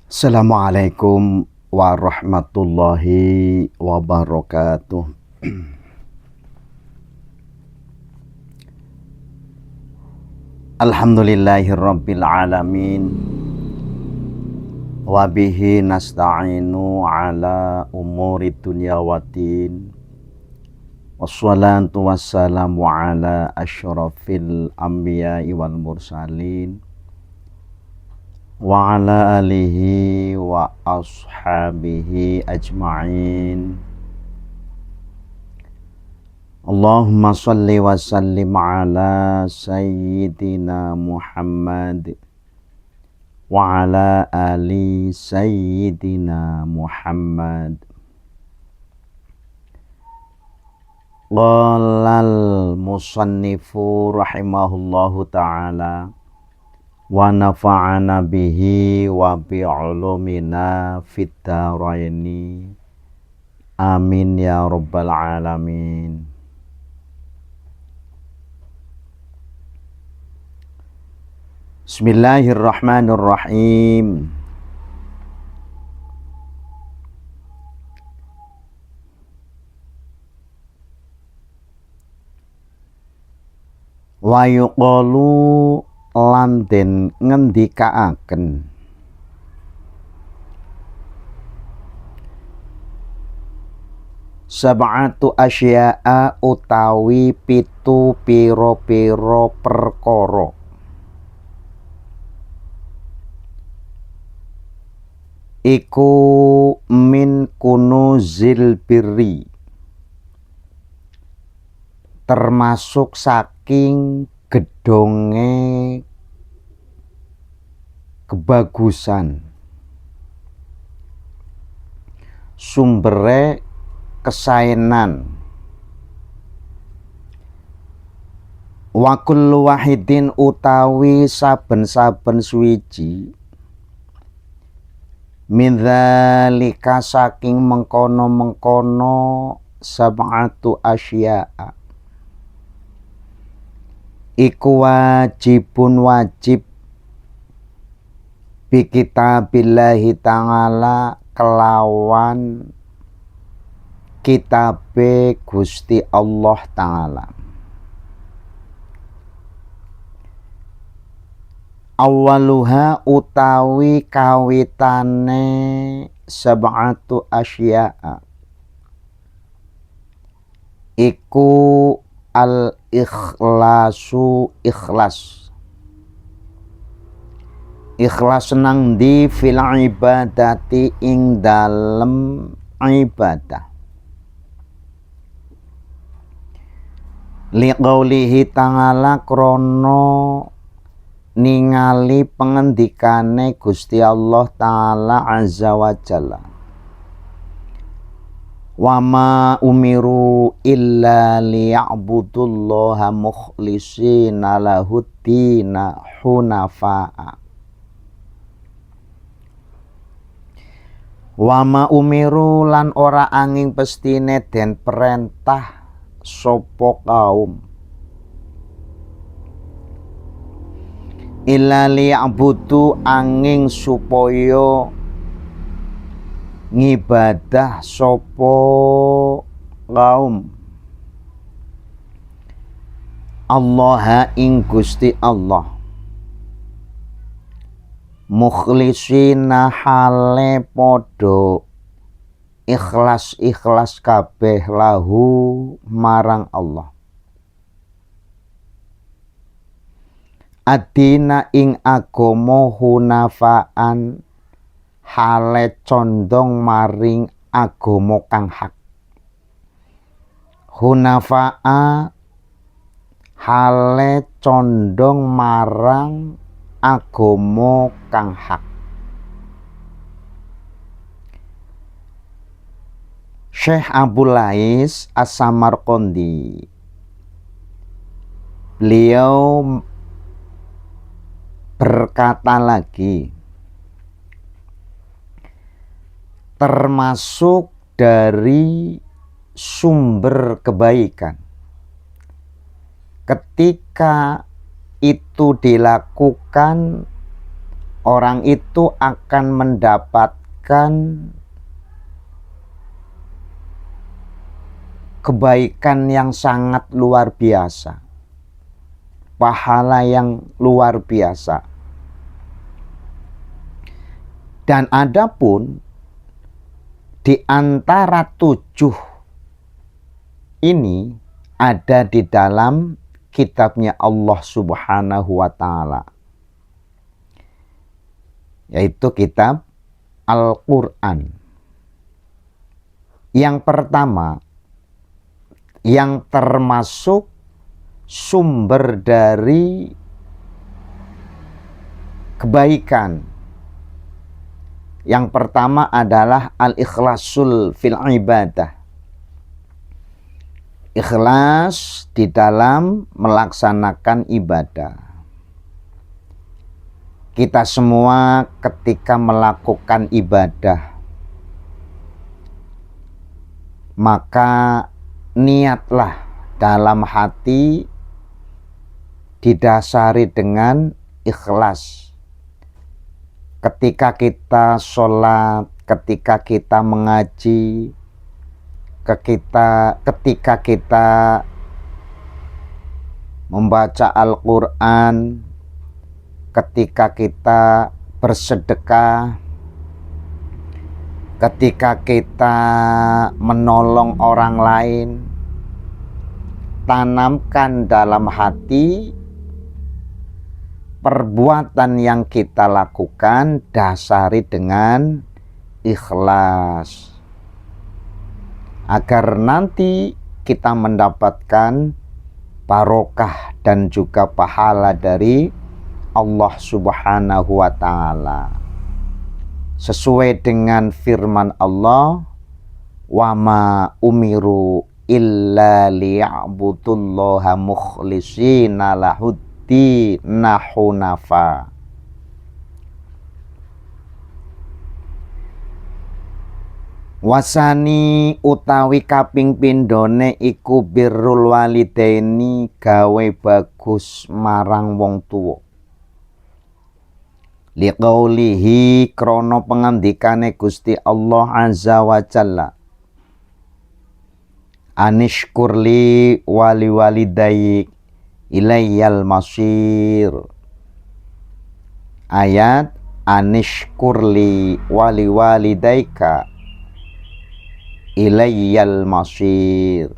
Assalamualaikum warahmatullahi wabarakatuh. Alhamdulillahirabbil alamin. Wa bihi nasta'inu ala umuri dunya waddin. Wassalatu wassalamu ala asyrafil anbiya'i wal mursalin wa ala alihi wa ashabihi ajma'in. Allahumma salli wa sallim ala sayyidina Muhammad wa ala ali sayyidina Muhammad. Qalal musannifu rahimahullahu ta'ala wa nafa'ana bihi wa bi'ulumina fid dharaini amin ya rabbal alamin. Bismillahirrahmanirrahim. Wa yuqalu lan den ngendikaaken sab'atu asya'a utawi pitu pira-pira perkara iku min kunuzil birri, termasuk saking gedonge kebagusan, sumbere kesaenan. Wa kullu wahidin utawi saben-saben suwiji min dzalika saking mengkono-mengkono sab'atu asya'a iku wajibun wajib bi kitabillahi ta'ala kelawan kitabe Gusti Allah Ta'ala. Awaluha utawi kawitane sab'atu asya'a iku al ikhlasu ikhlas. Ikhlas nang di fil ibadati ing dalem ibadah. Liqaulihi ta'ala krono ningali pengendikane Gusti Allah Ta'ala azza wa jalla. Wa ma umiru illa liya'budullaha mukhlishina lahuddina hunafa'a. Wa ma umiru lan ora angin pestine den perintah sapa kaum illa liya'budu angin supaya ngibadah sapa kaum Allah ing Gusti Allah mukhlisina hale podo ikhlas kabeh lahu marang Allah. Adina ing agama hunafaan hale condong maring agama kang hak. Hunafa'a hale condong marang agama kang hak. Syekh Abul Lais As-Samarqandi beliau berkata lagi, termasuk dari sumber kebaikan ketika itu dilakukan orang itu akan mendapatkan kebaikan yang sangat luar biasa, pahala yang luar biasa. Dan adapun di antara 7 ini ada di dalam kitabnya Allah Subhanahu wa Ta'ala, yaitu kitab Al-Quran. Yang pertama, yang termasuk sumber dari kebaikan, yang pertama adalah al-ikhlasul fil ibadah. Ikhlas di dalam melaksanakan ibadah. Kita semua ketika melakukan ibadah, maka niatlah dalam hati didasari dengan ikhlas. Ketika kita sholat, ketika kita mengaji, ketika kita membaca Al-Quran, ketika kita bersedekah, ketika kita menolong orang lain, tanamkan dalam hati perbuatan yang kita lakukan dasari dengan ikhlas, agar nanti kita mendapatkan barokah dan juga pahala dari Allah Subhanahu wa Ta'ala. Sesuai dengan firman Allah, wa ma umiru illa liya'budullaha mukhlishina lahuddina hunafa. Wasani utawi kaping pindhone iku birrul walidaini, gawe bagus marang wong tuwa. Liqaulihi, krana pangandikane Gusti Allah Azza wa Jalla, anishkurli wali walidayik ilayyal masir. Ayat anishkurli wali walidayka ilayyal masir.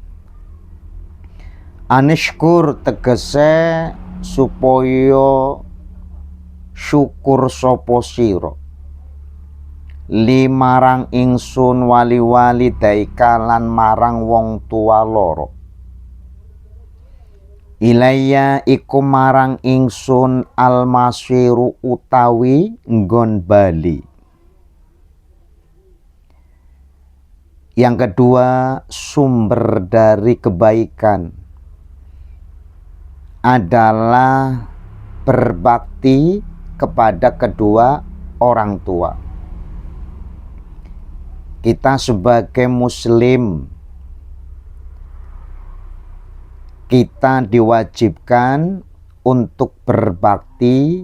Anishkur tegese supaya syukur sapa sira li marang ingsun wali walidaika lan marang wong tua loro. Ilayya iku marang ingsun almasiru utawi nggon bali. Yang kedua, sumber dari kebaikan adalah berbakti kepada kedua orang tua. Kita sebagai muslim, kita diwajibkan untuk berbakti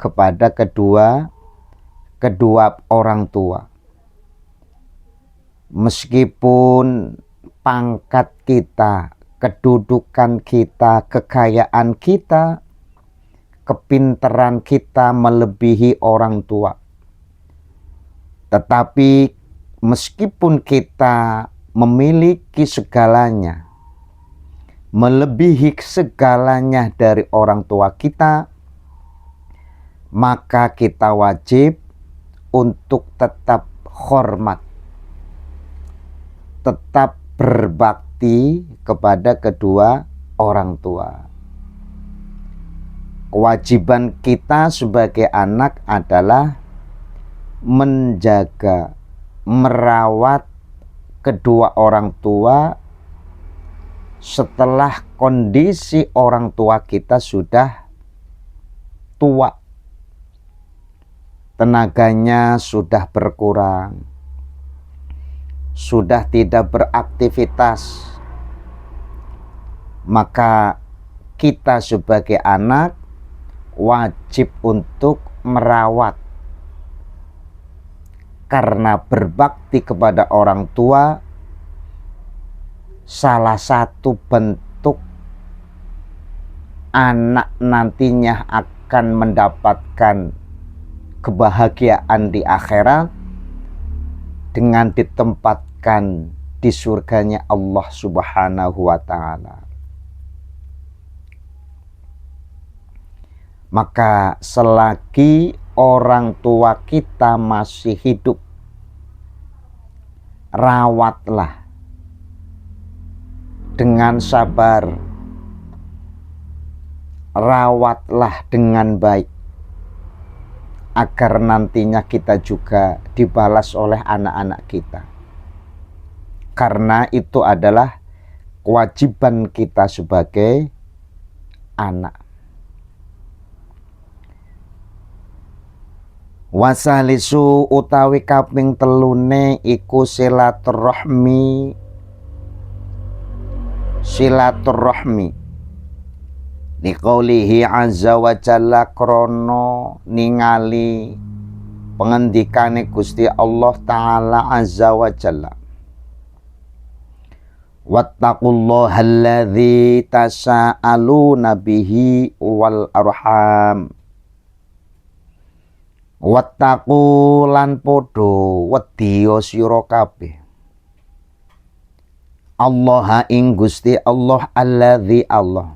kepada kedua orang tua. Meskipun pangkat kita, kedudukan kita, kekayaan kita, kepintaran kita melebihi orang tua, tetapi meskipun kita memiliki segalanya, melebihi segalanya dari orang tua kita, maka kita wajib untuk tetap hormat, tetap berbakti kepada kedua orang tua. Kewajiban kita sebagai anak adalah menjaga, merawat kedua orang tua setelah kondisi orang tua kita sudah tua, tenaganya sudah berkurang, sudah tidak beraktivitas. Maka kita sebagai anak wajib untuk merawat. Karena berbakti kepada orang tua salah satu bentuk anak nantinya akan mendapatkan kebahagiaan di akhirat dengan ditempatkan di surganya Allah Subhanahu wa ta'ala. Maka selagi orang tua kita masih hidup, rawatlah dengan sabar, rawatlah dengan baik, agar nantinya kita juga dibalas oleh anak-anak kita. Karena itu adalah kewajiban kita sebagai anak. Wasalisu utawi kaping telune iku silaturahmi. Liqaulihi azza wa jalla krono ningali pengendikane Gusti Allah Ta'ala azza wa jalla. Wattaqullaha alladzi tasaaluna bihi wal arham. Wattaqu lan podo wedya sira kabeh Allah ing Gusti Allah alladzi Allah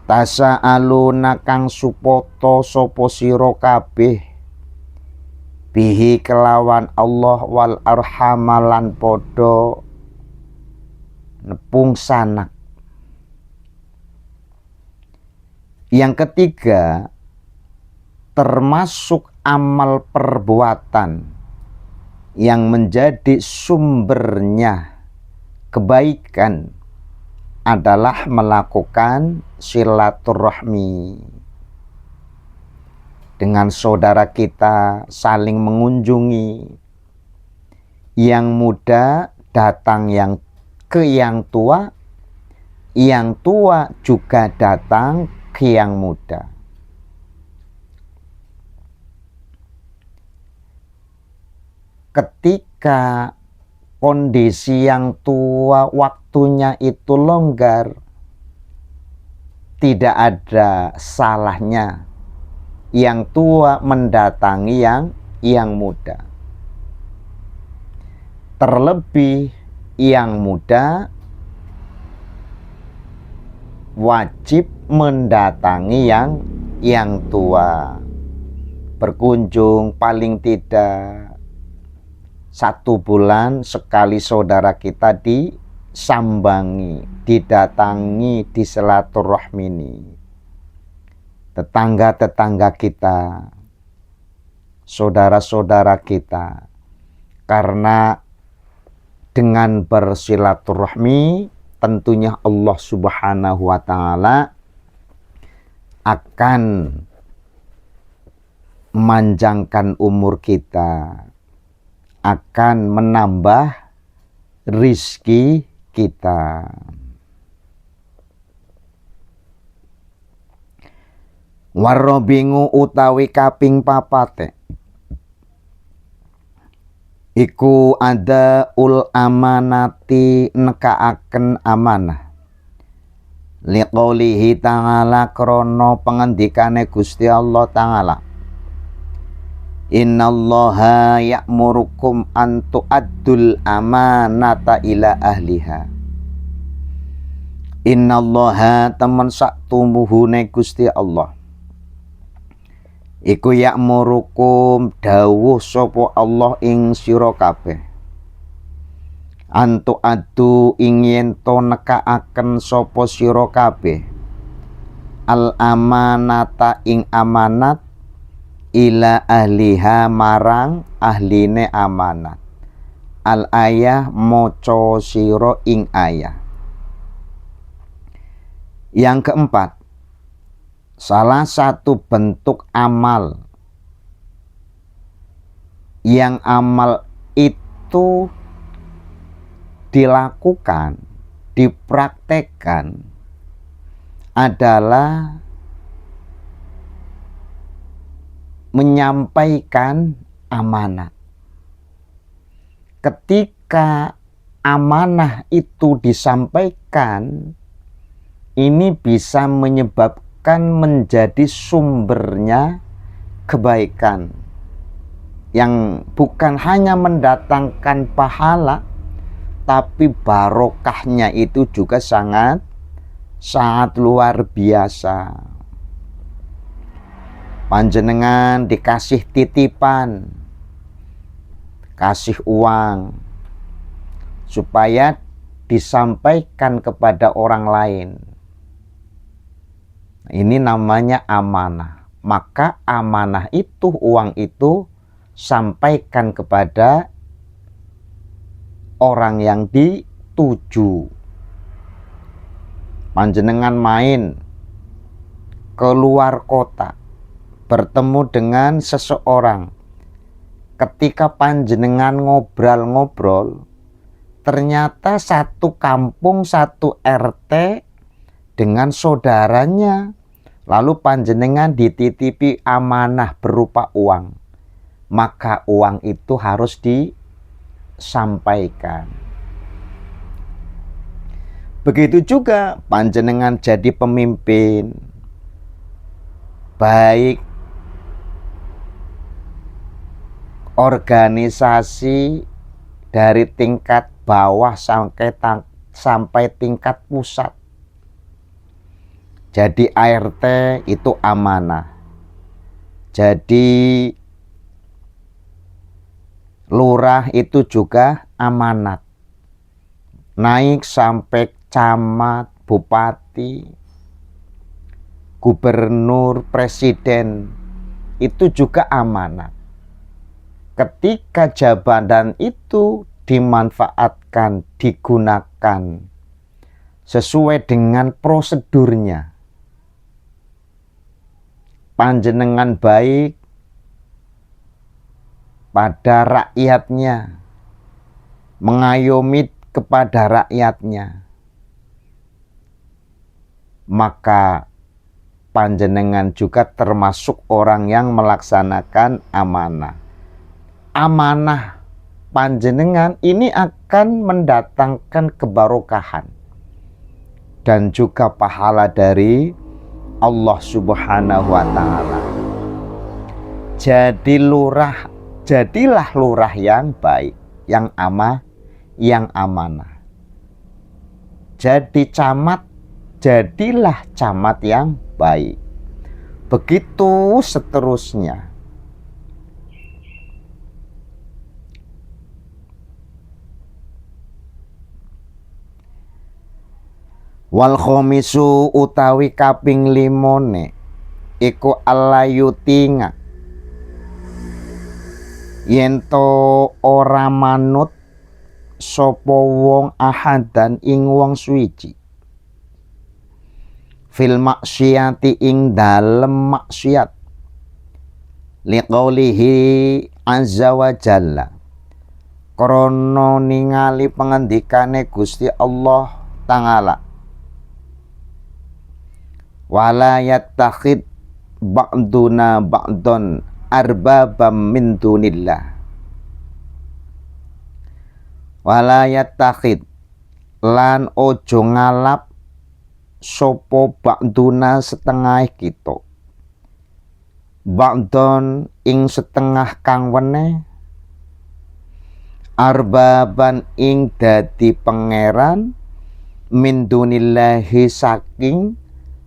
tasaaluna kang supoto sapa sira kabeh bihi kelawan Allah wal arham lan podo nepung sanak. Yang ketiga, termasuk amal perbuatan yang menjadi sumbernya kebaikan adalah melakukan silaturahmi dengan saudara kita, saling mengunjungi, yang muda datang ke yang tua juga datang ke yang muda. Ketika kondisi yang tua waktunya itu longgar, tidak ada salahnya yang tua mendatangi yang muda. Terlebih yang muda wajib mendatangi yang tua, berkunjung paling tidak 1 bulan sekali saudara kita disambangi, didatangi, disilaturahmi. Tetangga-tetangga kita, saudara-saudara kita, karena dengan bersilaturahmi tentunya Allah Subhanahu wa ta'ala akan memanjangkan umur kita, akan menambah rizki kita. Warobingu utawi kaping papate iku ada ul amanati nekaaken amanah. Liqaulihi ta'ala krono pengendikane Gusti Allah Ta'ala. Innallaha ya'murukum an tu'addul amanata ila ahliha. Innallaha temen sak tumuhune Gusti Allah iku ya'murukum dawuh sapa Allah ing sira kabeh antu adu ing yen to nekaaken sapa sira kabeh al amanata ing amanat ila ahliha marang ahline amanat. Al ayah maca sira ing ayah. Yang keempat, salah satu bentuk amal yang amal itu dilakukan, dipraktekkan adalah menyampaikan amanat. Ketika amanah itu disampaikan, ini bisa menyebabkan menjadi sumbernya kebaikan yang bukan hanya mendatangkan pahala, tapi barokahnya itu juga sangat luar biasa. Panjenengan dikasih titipan, kasih uang, supaya disampaikan kepada orang lain. Ini namanya amanah. Maka amanah itu, uang itu, sampaikan kepada orang yang dituju. Panjenengan main keluar kota, bertemu dengan seseorang. Ketika panjenengan ngobrol-ngobrol, ternyata satu kampung, satu RT dengan saudaranya. Lalu panjenengan dititipi amanah berupa uang. Maka uang itu harus disampaikan. Begitu juga panjenengan jadi pemimpin, baik organisasi dari tingkat bawah sampai tingkat pusat. Jadi ART itu amanah. Jadi lurah itu juga amanat. Naik sampai camat, bupati, gubernur, presiden, itu juga amanat. Ketika jabatan itu dimanfaatkan, digunakan sesuai dengan prosedurnya, panjenengan baik pada rakyatnya, mengayomi kepada rakyatnya, maka panjenengan juga termasuk orang yang melaksanakan amanah. Amanah panjenengan ini akan mendatangkan kebarokahan dan juga pahala dari Allah Subhanahu wa Ta'ala. Jadilah lurah yang baik, yang amanah. Jadi camat, jadilah camat yang baik. Begitu seterusnya. Wal khomisu utawi kaping limone iku allayutinga yento ora manut sapa wong ahadan ing wong suwiji fil maksiati ing dalem maksiat liqaulihi azza wa jalla krana ningali pengendikane Gusti Allah Ta'ala wala yattakhid ba'duna ba'don arbabam min dunillah. Wala yattakhid lan ojo ngalap sopo ba'duna setengah kita ba'don ing setengah kang wene arbaban ing dadi pangeran min dunillahi saking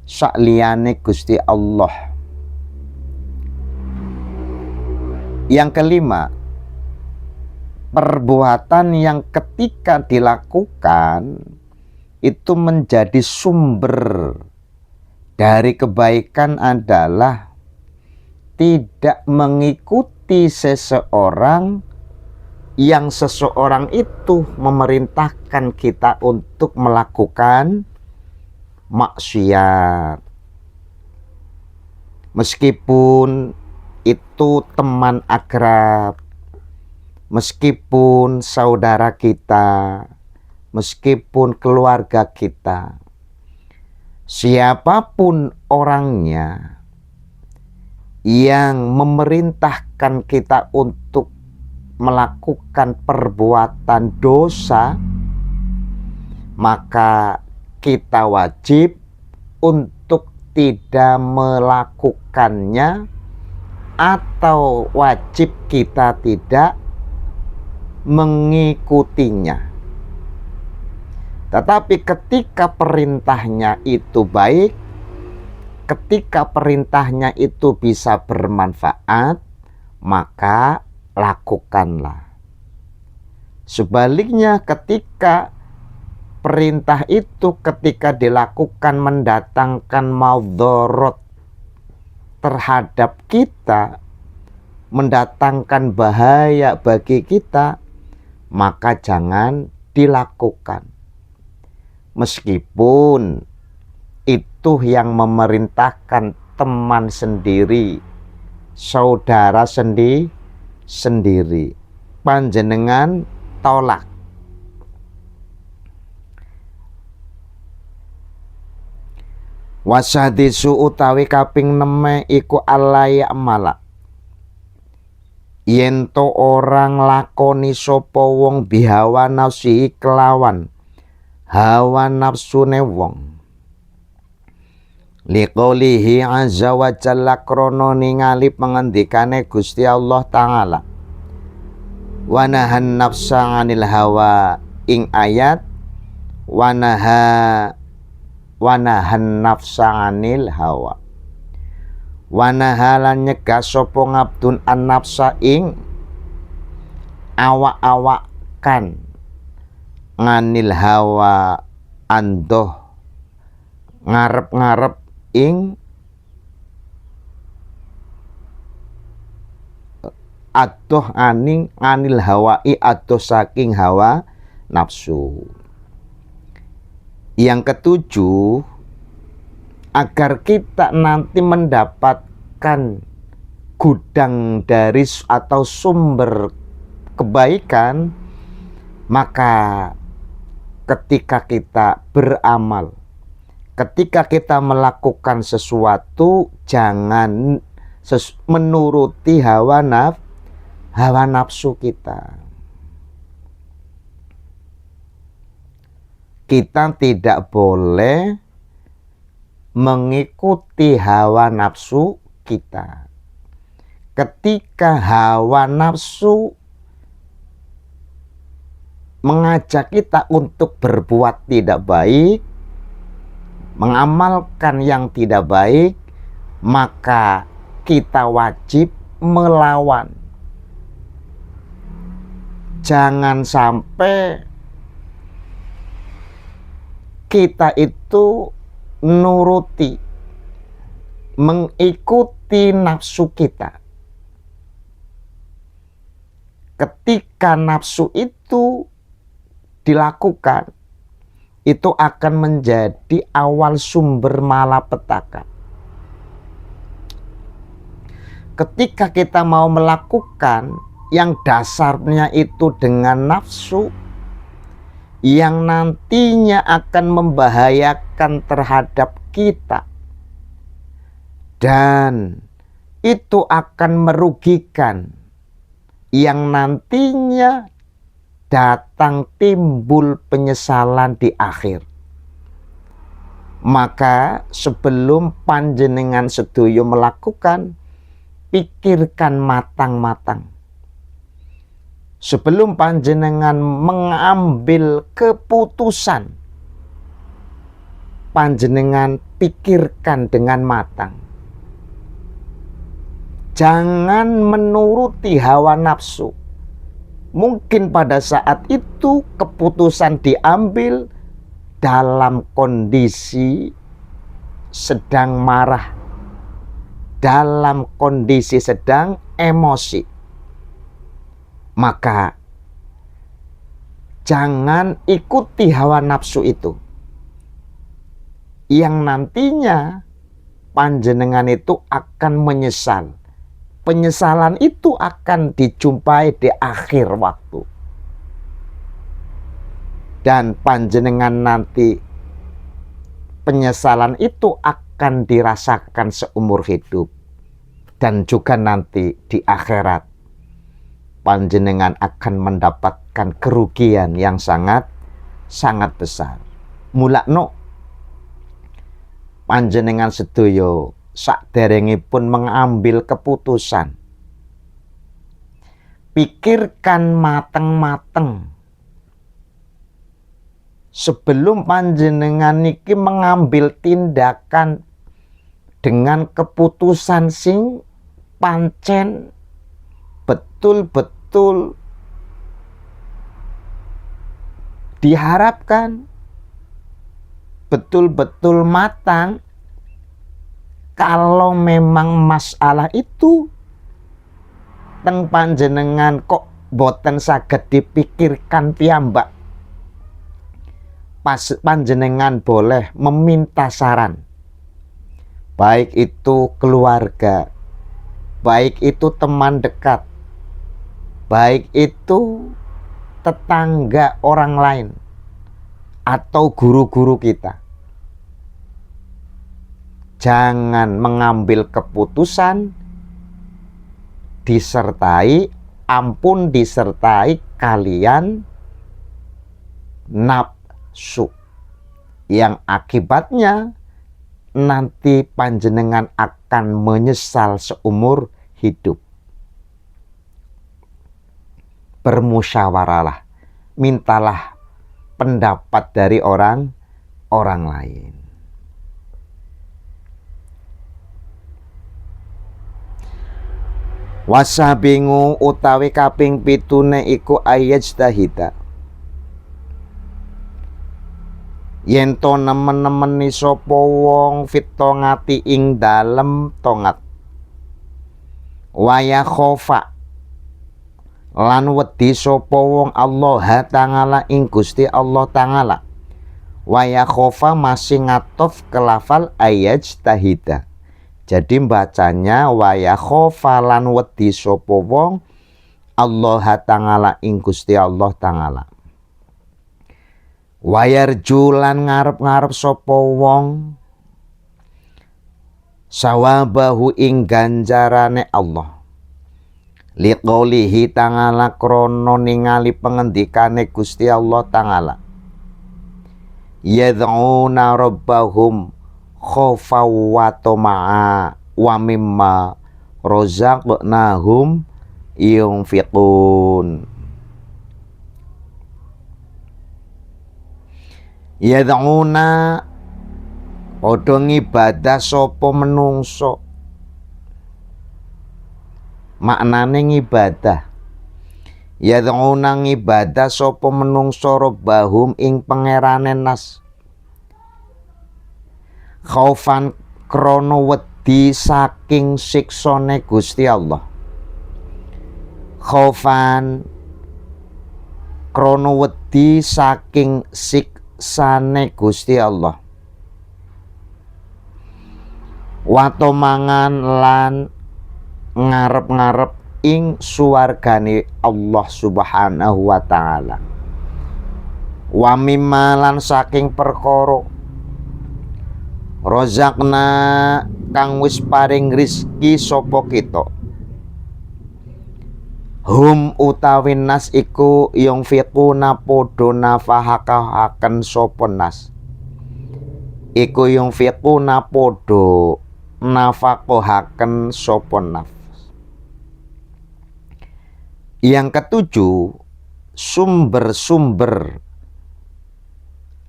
sakliyane Gusti Allah. Yang kelima, perbuatan yang ketika dilakukan itu menjadi sumber dari kebaikan adalah tidak mengikuti seseorang yang seseorang itu memerintahkan kita untuk melakukan maksiat, meskipun itu teman akrab, meskipun saudara kita, meskipun keluarga kita, siapapun orangnya yang memerintahkan kita untuk melakukan perbuatan dosa, maka kita wajib untuk tidak melakukannya, atau wajib kita tidak mengikutinya. Tetapi ketika perintahnya itu baik, ketika perintahnya itu bisa bermanfaat, maka lakukanlah. Sebaliknya, ketika perintah itu ketika dilakukan mendatangkan madharat terhadap kita, mendatangkan bahaya bagi kita, maka jangan dilakukan. Meskipun itu yang memerintahkan teman sendiri, saudara sendiri, panjenengan tolak. Wasadisu utawi kaping 6 iku alaya amala, yen to orang lakoni sapa wong bihawa nafsi kelawan hawa nafsune wong. Liqaulihi azza wa jalla, krana ningali pengendikane Gusti Allah taala, wa nahan nafsa 'anil hawa, ing ayat wa nahan nafsa 'anil hawa. Wa nahalan nyegah sapa ngabdun an nafsa ing awak-awakan, nganil hawa andoh ngarep-ngarep ing adoh anil hawai, adoh saking hawa nafsu. Yang ketujuh, agar kita nanti mendapatkan gudang dari atau sumber kebaikan, maka ketika kita beramal, ketika kita melakukan sesuatu, jangan menuruti hawa nafsu kita. Kita tidak boleh mengikuti hawa nafsu kita. Ketika hawa nafsu mengajak kita untuk berbuat tidak baik, mengamalkan yang tidak baik, maka kita wajib melawan. Jangan sampai kita itu nuruti, mengikuti nafsu kita. Ketika nafsu itu dilakukan, itu akan menjadi awal sumber malapetaka. Ketika kita mau melakukan yang dasarnya itu dengan nafsu, yang nantinya akan membahayakan terhadap kita, dan itu akan merugikan, yang nantinya datang timbul penyesalan di akhir. Maka sebelum panjenengan sedoyo melakukan, pikirkan matang-matang. Sebelum panjenengan mengambil keputusan, panjenengan pikirkan dengan matang. Jangan menuruti hawa nafsu. Mungkin pada saat itu keputusan diambil dalam kondisi sedang marah, dalam kondisi sedang emosi. Maka jangan ikuti hawa nafsu itu, yang nantinya panjenengan itu akan menyesal. Penyesalan itu akan dijumpai di akhir waktu, dan panjenengan nanti penyesalan itu akan dirasakan seumur hidup. dan juga nanti di akhirat panjenengan akan mendapatkan kerugian yang sangat besar. Mulakno panjenengan sedoyo sakderengipun mengambil keputusan, pikirkan mateng-mateng sebelum panjenengan niki mengambil tindakan dengan keputusan sing pancen betul-betul diharapkan, betul-betul matang. Kalau memang masalah itu teng panjenengan kok boten saged dipikirkan piyambak, panjenengan boleh meminta saran, baik itu keluarga, baik itu teman dekat, baik itu tetangga orang lain atau guru-guru kita. Jangan mengambil keputusan disertai kalian nafsu, yang akibatnya nanti panjenengan akan menyesal seumur hidup. Bermusyawaralah, mintalah pendapat dari orang lain. Wasabingu utawi kaping pitune iku ayajtahida, yen to nemen-nemeni sapa wong fit tongati ing dalem tongat, waya khofa lan wedi sapa wong Allah Ta'ala ing Gusti Allah Ta'ala. Waya khofa masih ngatof ke lafal ayajtahida, jadi bacanya waya khofa lan wedi sapa wong Allah Ta'ala ing Gusti Allah Ta'ala. Wayarju lan ngarep-ngarep sapa wong sawabahu ing ganjarane Allah. Liqaulihi ta'ala krono ningali pengendikane Gusti Allah Ta'ala. Yad'una rabbahum khaufaw wa tama'a wa mimma razaqnahum yunfiqun. Yad'una padha ngibadah sapa menungso. Maknane ngibadah, yad'una ngibadah sapa menungso rabbahum ing pangerane nas, khaufan krono wedi saking siksane Gusti Allah. Khaufan krono wedi saking siksane Gusti Allah. Wato mangan lan ngarep-ngarep ing suwargane Allah Subhanahu wa Ta'ala. Wa mimma lan saking perkara rozakna kang wis paring rizki sapa kita. Hum utawi nas iku yang fiquna podo nafahakahaken sapa nas. Iku yang fiquna podo nafakohaken sapa naf. Yang ketujuh, sumber-sumber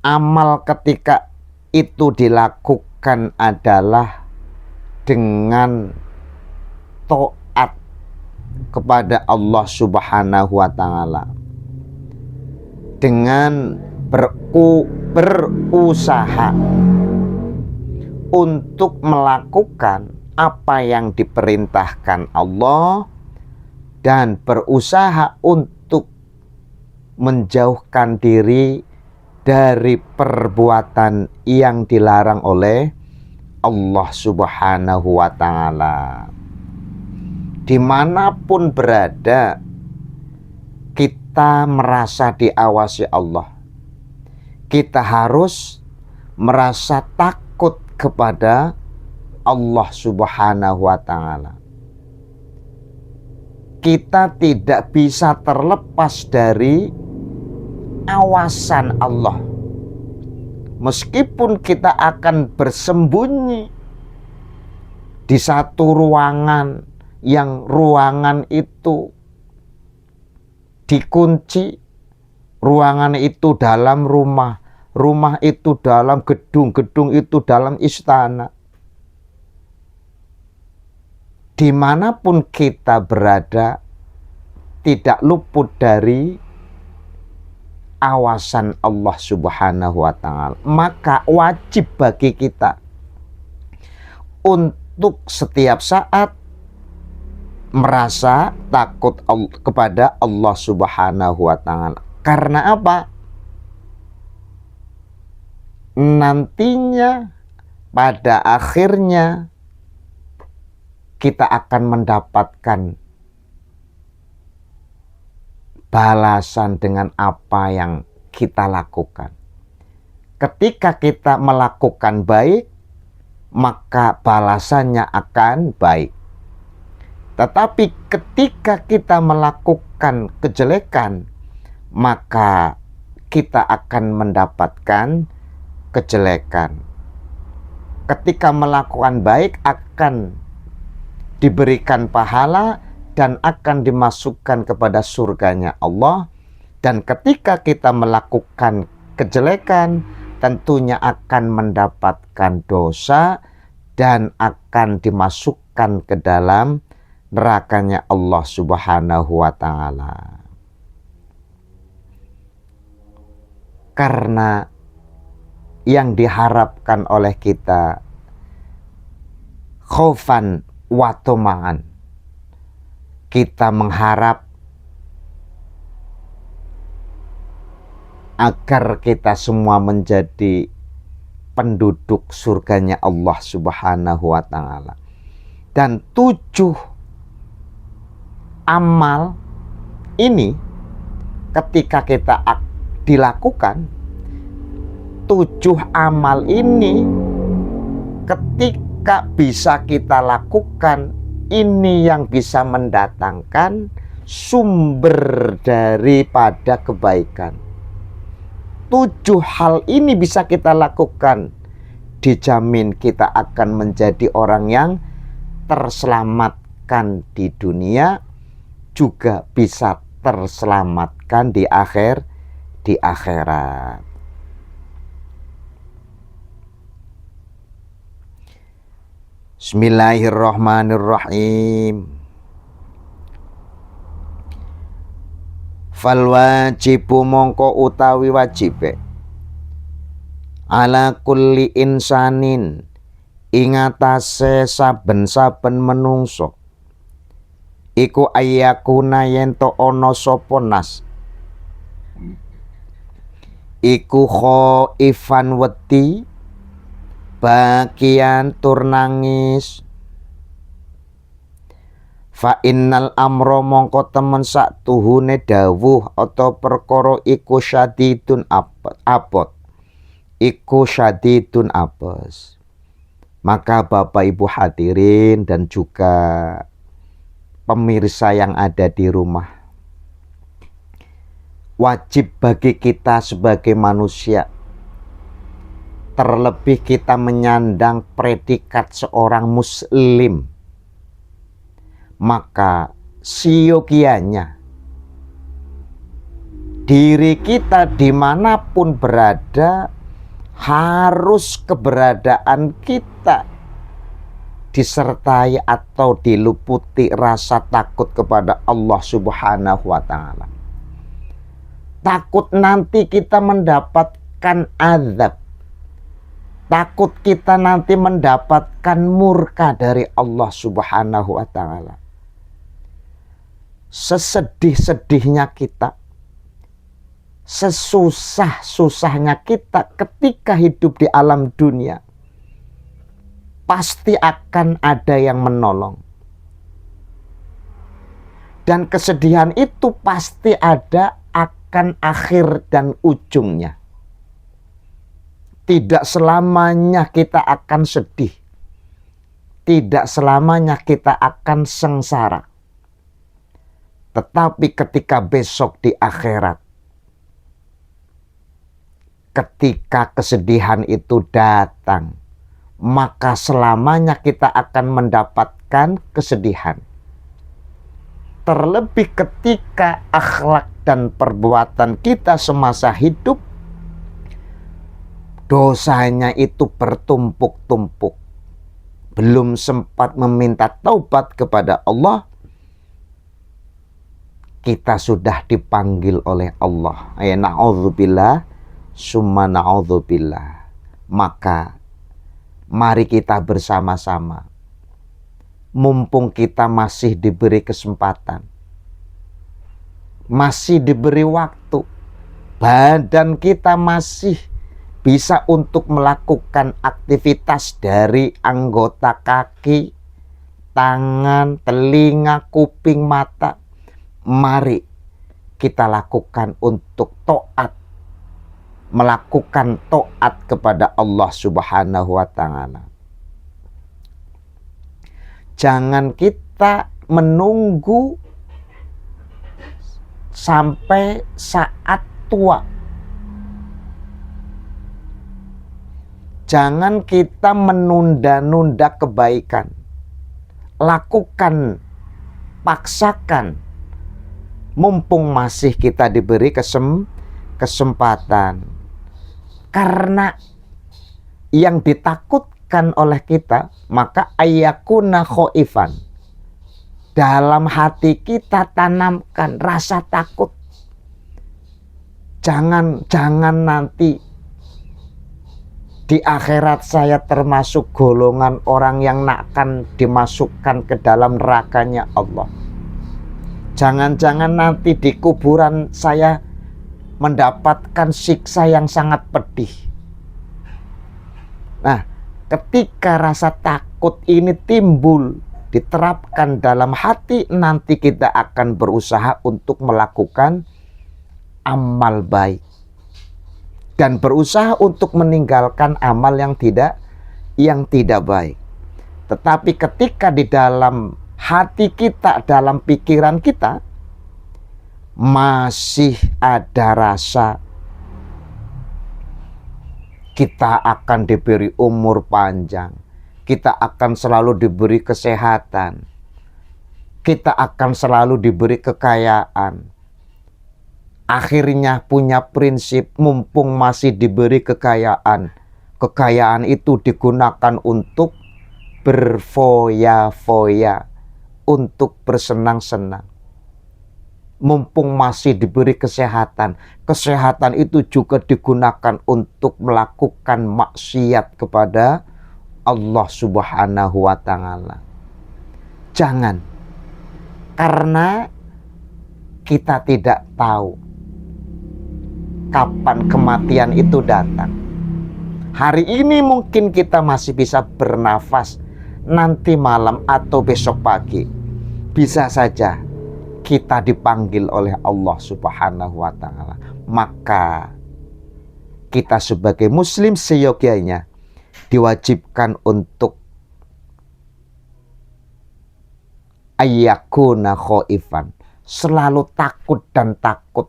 amal ketika itu dilakukan adalah dengan taat kepada Allah Subhanahu wa Ta'ala, dengan berusaha untuk melakukan apa yang diperintahkan Allah dan berusaha untuk menjauhkan diri dari perbuatan yang dilarang oleh Allah Subhanahu wa Ta'ala. Dimanapun berada, kita merasa diawasi Allah. Kita harus merasa takut kepada Allah Subhanahu wa Ta'ala. kita tidak bisa terlepas dari awasan Allah. Meskipun kita akan bersembunyi di satu ruangan, yang ruangan itu dikunci, ruangan itu dalam rumah, rumah itu dalam gedung, gedung itu dalam istana. Dimanapun kita berada, tidak luput dari awasan Allah Subhanahu wa Ta'ala. Maka wajib bagi kita untuk setiap saat merasa takut kepada Allah Subhanahu wa Ta'ala. Karena apa? Nantinya pada akhirnya kita akan mendapatkan balasan dengan apa yang kita lakukan. Ketika kita melakukan baik, maka balasannya akan baik. Tetapi ketika kita melakukan kejelekan, maka kita akan mendapatkan kejelekan. Ketika melakukan baik akan diberikan pahala dan akan dimasukkan kepada surganya Allah. Dan ketika kita melakukan kejelekan, tentunya akan mendapatkan dosa dan akan dimasukkan ke dalam nerakanya Allah Subhanahu wa Ta'ala. Karena yang diharapkan oleh kita khaufan wa tama'an, kita mengharap agar kita semua menjadi penduduk surganya Allah Subhanahu wa Ta'ala. Dan 7 amal ini ketika kita dilakukan, 7 amal ini ketika bisa kita lakukan, ini yang bisa mendatangkan sumber daripada kebaikan. 7 hal ini bisa kita lakukan, dijamin kita akan menjadi orang yang terselamatkan di dunia, juga bisa terselamatkan di akhirat. Bismillahirrahmanirrahim. Fal wajibu mongko utawi wajibe ala kulli insanin ing atase saben-saben menungso iku ayakuna yen to ana sapa nas iku khaifan wedi bagian tur nangis. Fa innal amro mongko temen sak tuhune dawuh atau perkara iku syadidun apot, iku syadidun apes. Maka Bapak Ibu hadirin dan juga pemirsa yang ada di rumah, wajib bagi kita sebagai manusia, terlebih kita menyandang predikat seorang muslim, maka siogianya diri kita dimanapun berada, harus keberadaan kita disertai atau diluputi rasa takut kepada Allah Subhanahu wa Ta'ala. Takut nanti kita mendapatkan azab, takut kita nanti mendapatkan murka dari Allah Subhanahu wa Ta'ala. Sesedih-sedihnya kita, sesusah-susahnya kita ketika hidup di alam dunia, pasti akan ada yang menolong. Dan kesedihan itu pasti ada akan akhir dan ujungnya. Tidak selamanya kita akan sedih. Tidak selamanya kita akan sengsara. Tetapi ketika besok di akhirat, ketika kesedihan itu datang, maka selamanya kita akan mendapatkan kesedihan. Terlebih ketika akhlak dan perbuatan kita semasa hidup, dosanya itu bertumpuk-tumpuk, belum sempat meminta taubat kepada Allah, kita sudah dipanggil oleh Allah. Ya na'udzubillah, summa na'udzubillah. Maka mari kita bersama-sama, mumpung kita masih diberi kesempatan, masih diberi waktu, badan kita masih bisa untuk melakukan aktivitas dari anggota kaki, tangan, telinga, kuping, mata. Mari kita lakukan untuk taat, melakukan taat kepada Allah Subhanahu wa Ta'ala. Jangan kita menunggu sampai saat tua. Jangan kita menunda-nunda kebaikan. Lakukan, paksakan. Mumpung masih kita diberi kesempatan. Karena yang ditakutkan oleh kita, maka ayyakuna khaifan. Dalam hati kita tanamkan rasa takut. Jangan nanti di akhirat saya termasuk golongan orang yang akan dimasukkan ke dalam nerakanya Allah. Jangan-jangan nanti di kuburan saya mendapatkan siksa yang sangat pedih. Nah, ketika rasa takut ini timbul, diterapkan dalam hati, nanti kita akan berusaha untuk melakukan amal baik. Dan berusaha untuk meninggalkan amal yang tidak baik. Tetapi ketika di dalam hati kita, dalam pikiran kita, masih ada rasa kita akan diberi umur panjang, kita akan selalu diberi kesehatan, kita akan selalu diberi kekayaan. Akhirnya punya prinsip, mumpung masih diberi kekayaan, kekayaan itu digunakan untuk berfoya-foya, untuk bersenang-senang. Mumpung masih diberi kesehatan, kesehatan itu juga digunakan untuk melakukan maksiat kepada Allah Subhanahu wa Ta'ala. Jangan, karena kita tidak tahu kapan kematian itu datang. Hari ini mungkin kita masih bisa bernafas, nanti malam atau besok pagi bisa saja kita dipanggil oleh Allah Subhanahu wa Ta'ala. Maka kita sebagai muslim seyogyanya diwajibkan untuk ayyakuna khaifan, selalu takut dan takut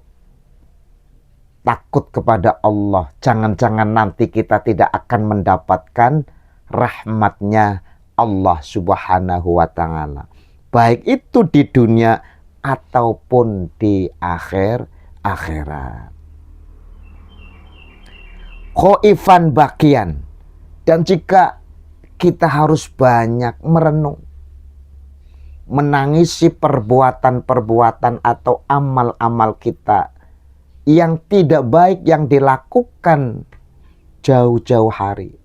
kepada Allah. Jangan-jangan nanti kita tidak akan mendapatkan rahmatnya Allah Subhanahu wa Ta'ala, baik itu di dunia ataupun di akhirat. Khaifan bakian. Dan jika kita harus banyak merenung, menangisi perbuatan-perbuatan atau amal-amal kita yang tidak baik yang dilakukan jauh-jauh hari.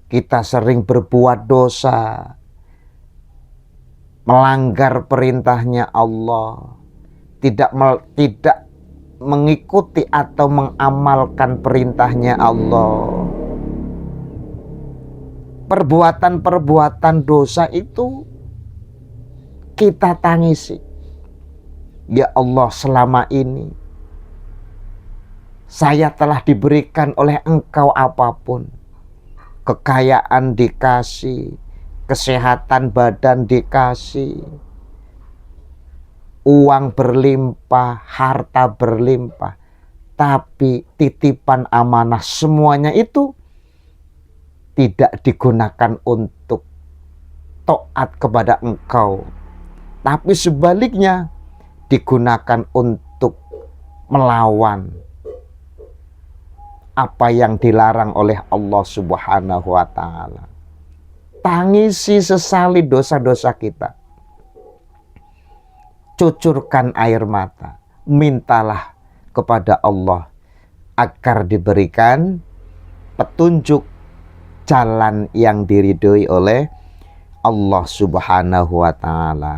Kita sering berbuat dosa, melanggar perintahnya Allah, tidak mengikuti atau mengamalkan perintahnya Allah. Perbuatan-perbuatan dosa itu kita tangisi. Ya Allah, selama ini saya telah diberikan oleh Engkau apapun. Kekayaan dikasih, kesehatan badan dikasih, uang berlimpah, harta berlimpah, tapi titipan amanah semuanya itu tidak digunakan untuk taat kepada engkau, tapi sebaliknya digunakan untuk melawan apa yang dilarang oleh Allah Subhanahu wa ta'ala. Tangisi, sesali dosa-dosa kita. Cucurkan air mata. Mintalah kepada Allah agar diberikan petunjuk jalan yang diridhoi oleh Allah Subhanahu wa ta'ala.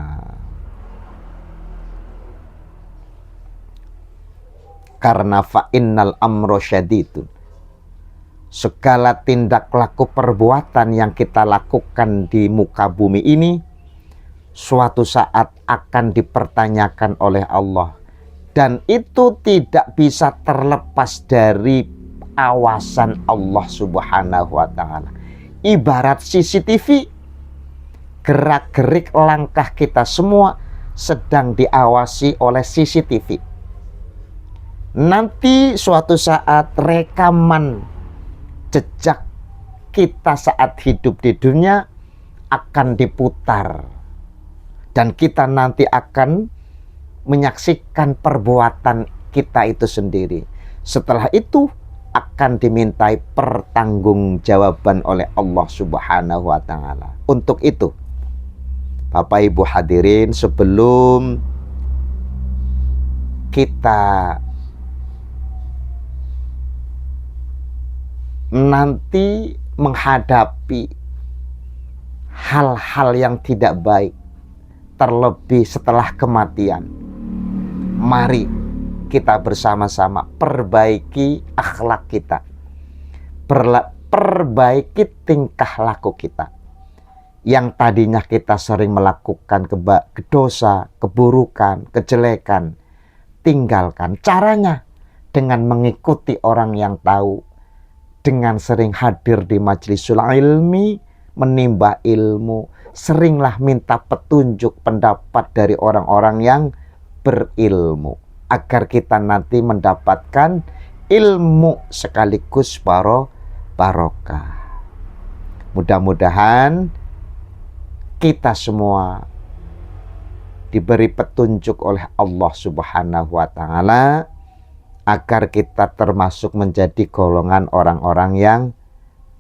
Karena fa'innal amro syadidun. Segala tindak laku perbuatan yang kita lakukan di muka bumi ini suatu saat akan dipertanyakan oleh Allah. Dan itu tidak bisa terlepas dari awasan Allah Subhanahu wa ta'ala. Ibarat CCTV, gerak-gerik langkah kita semua sedang diawasi oleh CCTV. Nanti suatu saat rekaman jejak kita saat hidup di dunia akan diputar. Dan kita nanti akan menyaksikan perbuatan kita itu sendiri. Setelah itu akan dimintai pertanggungjawaban oleh Allah Subhanahu wa ta'ala. Untuk itu, Bapak Ibu hadirin, sebelum kita nanti menghadapi hal-hal yang tidak baik, terlebih setelah kematian, mari kita bersama-sama perbaiki akhlak kita, perbaiki tingkah laku kita. Yang tadinya kita sering melakukan dosa, keburukan, kejelekan, tinggalkan. Caranya dengan mengikuti orang yang tahu, dengan sering hadir di majlisul ilmi, menimba ilmu, seringlah minta petunjuk pendapat dari orang-orang yang berilmu, agar kita nanti mendapatkan ilmu sekaligus barokah. Mudah-mudahan kita semua diberi petunjuk oleh Allah Subhanahu wa ta'ala agar kita termasuk menjadi golongan orang-orang yang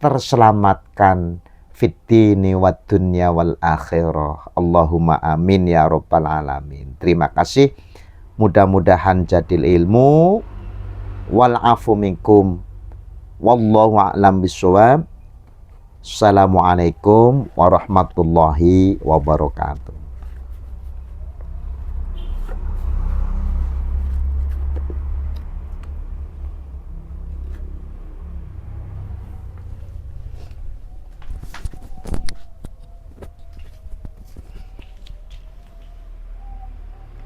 terselamatkan fid dini wad dunya wal akhirah. Allahumma amin ya rabbal alamin. Terima kasih. Mudah-mudahan jadil ilmu wal afu minkum. Wallahu a'lam bishawab. Assalamualaikum warahmatullahi wabarakatuh.